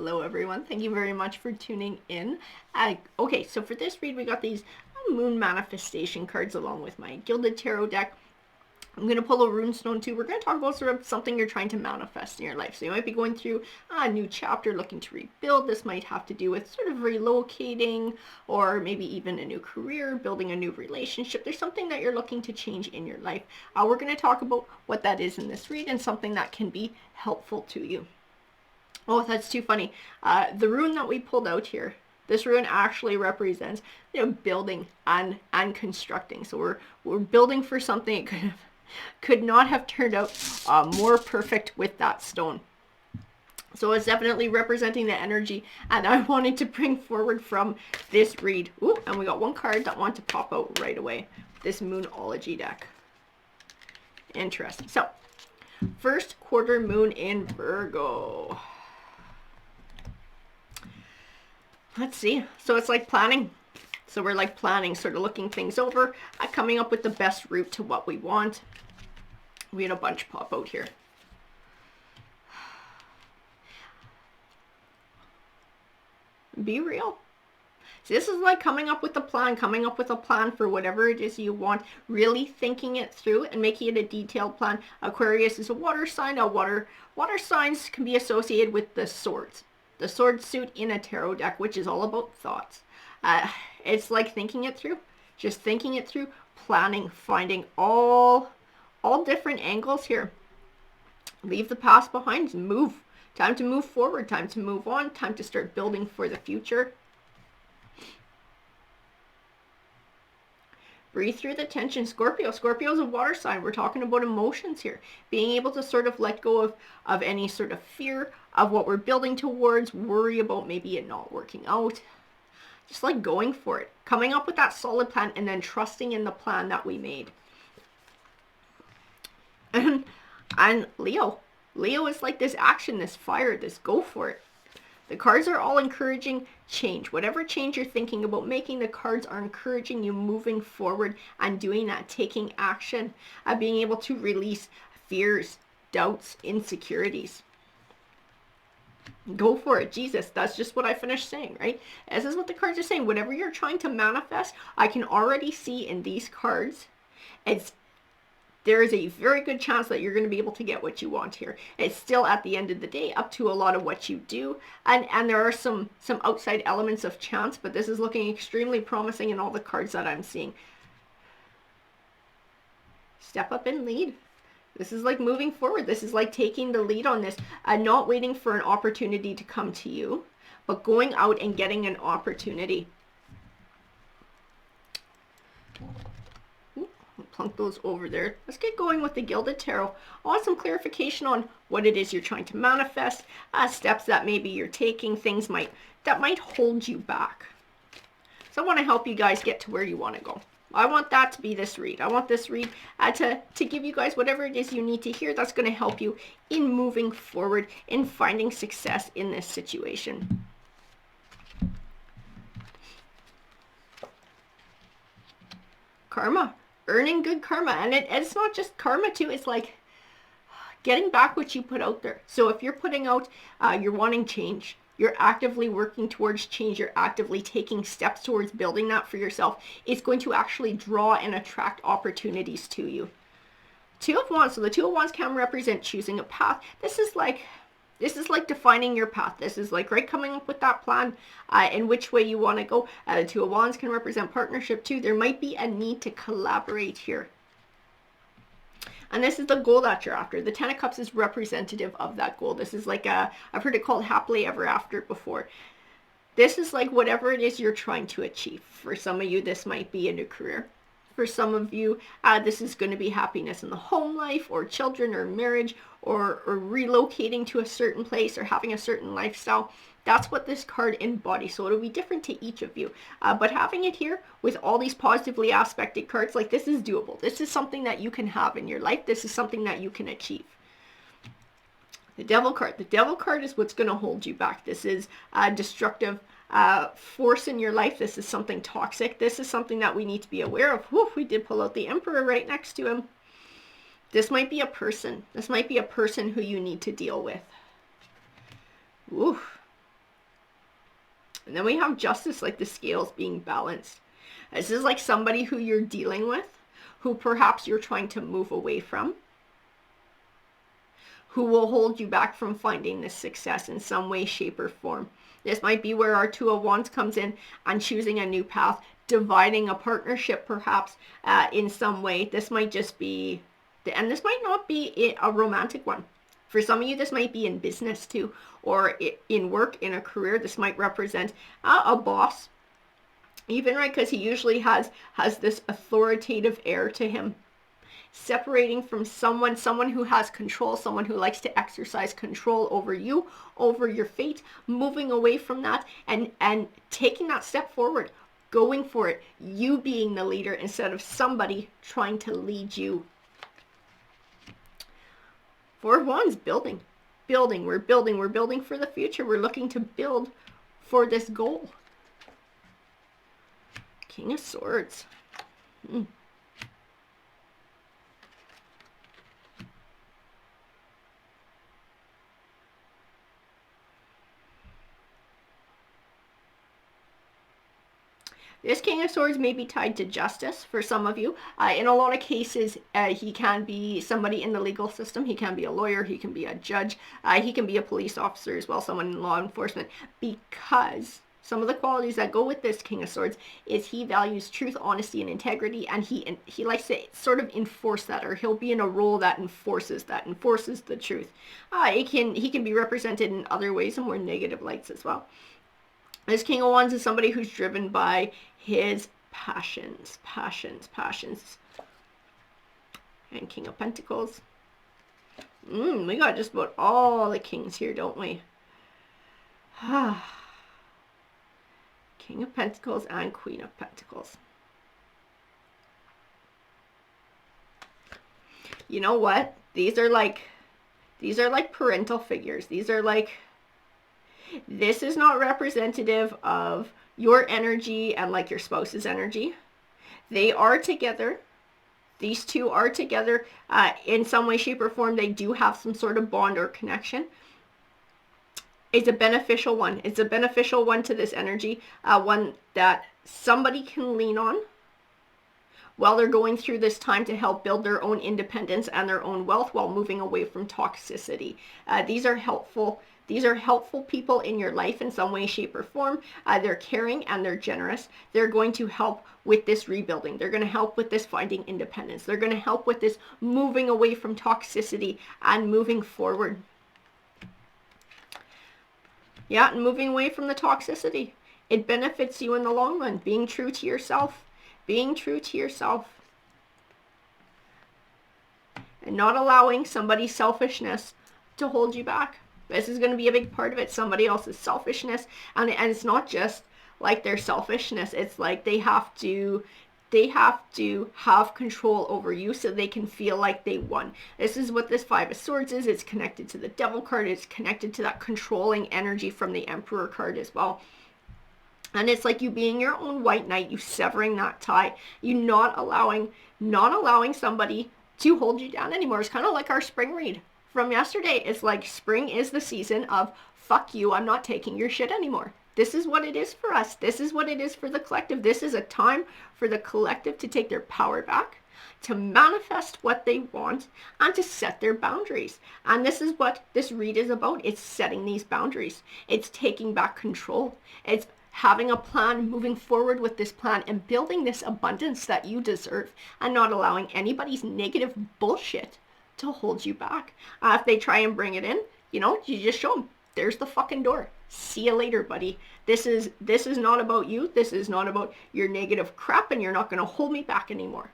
Hello everyone, thank you very much for tuning in. Okay, so for this read we got these moon manifestation cards along with my Gilded Tarot deck. I'm going to pull a runestone too. We're going to talk about sort of something you're trying to manifest in your life. So you might be going through a new chapter, looking to rebuild. This might have to do with sort of relocating, or maybe even a new career, building a new relationship. There's something that you're looking to change in your life. We're going to talk about what that is in this read and something that can be helpful to you. Oh, that's too funny. The rune that we pulled out here, this rune actually represents, building and constructing. So we're building for something. It could not have turned out more perfect with that stone. So it's definitely representing the energy, and I wanted to bring forward from this read. Ooh, and we got one card that wanted to pop out right away. This Moonology deck. Interesting. So, first quarter moon in Virgo. Let's see. So it's like planning. So we're like planning, sort of looking things over, coming up with the best route to what we want. We had a bunch pop out here. Be real. So this is like coming up with a plan for whatever it is you want, really thinking it through and making it a detailed plan. Aquarius is a water sign. Water signs can be associated with the swords. The sword suit in a tarot deck, which is all about thoughts. It's like thinking it through, just thinking it through, planning, finding all different angles here. Leave the past behind, move. Time to move forward, time to move on, time to start building for the future. Breathe through the tension. Scorpio. Scorpio is a water sign. We're talking about emotions here. Being able to sort of let go of any sort of fear of what we're building towards, worry about maybe it not working out. Just like going for it. Coming up with that solid plan and then trusting in the plan that we made. And Leo. Leo is like this action, this fire, this go for it. The cards are all encouraging change. Whatever change you're thinking about making, the cards are encouraging you moving forward and doing that, taking action, being able to release fears, doubts, insecurities. Go for it. Jesus, that's just what I finished saying, right? This is what the cards are saying. Whatever you're trying to manifest, I can already see in these cards, there is a very good chance that you're going to be able to get what you want here. It's still, at the end of the day, up to a lot of what you do. And there are some outside elements of chance, but this is looking extremely promising in all the cards that I'm seeing. Step up and lead. This is like moving forward. This is like taking the lead on this and not waiting for an opportunity to come to you, but going out and getting an opportunity. Plunk those over there. Let's get going with the Gilded Tarot. I want some clarification on what it is you're trying to manifest, steps that maybe you're taking, things that might hold you back. So I want to help you guys get to where you want to go. I want that to be this read. I want this read to give you guys whatever it is you need to hear that's going to help you in moving forward, in finding success in this situation. Karma. Earning good karma. And it's not just karma too, it's like getting back what you put out there. So if you're putting out, you're wanting change, you're actively working towards change, you're actively taking steps towards building that for yourself, it's going to actually draw and attract opportunities to you. Two of Wands. So the Two of Wands can represent choosing a path. This is like defining your path. This is like coming up with that plan in which way you want to go. The Two of Wands can represent partnership too. There might be a need to collaborate here. And this is the goal that you're after. The Ten of Cups is representative of that goal. This is like I've heard it called happily ever after before. This is like whatever it is you're trying to achieve. For some of you, this might be a new career. For some of you, this is going to be happiness in the home life, or children, or marriage, or relocating to a certain place, or having a certain lifestyle. That's what this card embodies. So it'll be different to each of you. But having it here with all these positively aspected cards, like this is doable. This is something that you can have in your life. This is something that you can achieve. The Devil card. The Devil card is what's going to hold you back. This is destructive force in your life. This is something toxic. This is something that we need to be aware of. Whew, we did pull out the Emperor right next to him. This might be a person. This might be a person who you need to deal with. Ooh. And then we have Justice, like the scales being balanced. This is like somebody who you're dealing with, who perhaps you're trying to move away from, who will hold you back from finding this success in some way, shape, or form. This might be where our Two of Wands comes in and choosing a new path, dividing a partnership perhaps in some way. This might just be, and this might not be a romantic one. For some of you, this might be in business too, or in work, in a career. This might represent a boss, even, right? Because he usually has this authoritative air to him. Separating from someone who has control, someone who likes to exercise control over you, over your fate, moving away from that and taking that step forward, going for it, you being the leader instead of somebody trying to lead you. Four of Wands, building. We're building for the future. We're looking to build for this goal. King of Swords. This King of Swords may be tied to justice for some of you. In a lot of cases, he can be somebody in the legal system. He can be a lawyer. He can be a judge. He can be a police officer as well, someone in law enforcement. Because some of the qualities that go with this King of Swords is he values truth, honesty, and integrity, and he likes to sort of enforce that, or he'll be in a role that enforces the truth. He can be represented in other ways, in more negative lights as well. This King of Wands is somebody who's driven by his passions. And King of Pentacles. We got just about all the kings here, don't we? King of Pentacles and Queen of Pentacles. You know what? These are like parental figures. These are like, this is not representative of your energy and like your spouse's energy. They are together. These two are together in some way, shape, or form. They do have some sort of bond or connection. It's a beneficial one. It's a beneficial one to this energy, one that somebody can lean on while they're going through this time to help build their own independence and their own wealth while moving away from toxicity. These are helpful. These are helpful people in your life in some way, shape, or form. They're caring and they're generous. They're going to help with this rebuilding. They're going to help with this finding independence. They're going to help with this moving away from toxicity and moving forward. Yeah, and moving away from the toxicity. It benefits you in the long run. Being true to yourself. Being true to yourself. And not allowing somebody's selfishness to hold you back. This is going to be a big part of it. Somebody else's selfishness. And it's not just like their selfishness. It's like they have to have control over you so they can feel like they won. This is what this Five of Swords is. It's connected to the Devil card. It's connected to that controlling energy from the Emperor card as well. And it's like you being your own white knight, you severing that tie, you not allowing somebody to hold you down anymore. It's kind of like our spring read from yesterday. It's like spring is the season of fuck you, I'm not taking your shit anymore. This is what it is for us. This is what it is for the collective. This is a time for the collective to take their power back, to manifest what they want, and to set their boundaries. And this is what this read is about. It's setting these boundaries. It's taking back control. It's having a plan, moving forward with this plan, and building this abundance that you deserve, and not allowing anybody's negative bullshit to hold you back. If they try and bring it in, you just show them, there's the fucking door. See you later, buddy. This is not about you. This is not about your negative crap, and you're not going to hold me back anymore.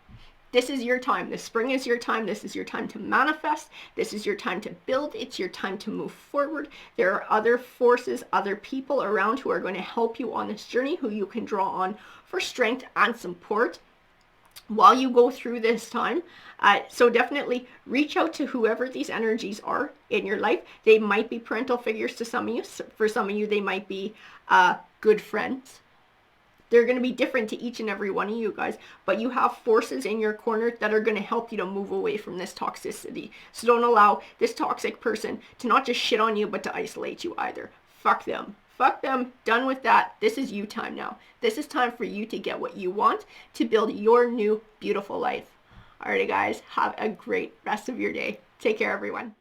This is your time. This spring is your time. This is your time to manifest. This is your time to build. It's your time to move forward. There are other forces, other people around who are going to help you on this journey, who you can draw on for strength and support while you go through this time. So definitely reach out to whoever these energies are in your life. They might be parental figures to some of you. For some of you, they might be good friends. They're going to be different to each and every one of you guys, but you have forces in your corner that are going to help you to move away from this toxicity. So don't allow this toxic person to not just shit on you, but to isolate you either. Fuck them. fuck them, done with that. This is you time now. This is time for you to get what you want to build your new beautiful life. Alrighty guys, have a great rest of your day. Take care everyone.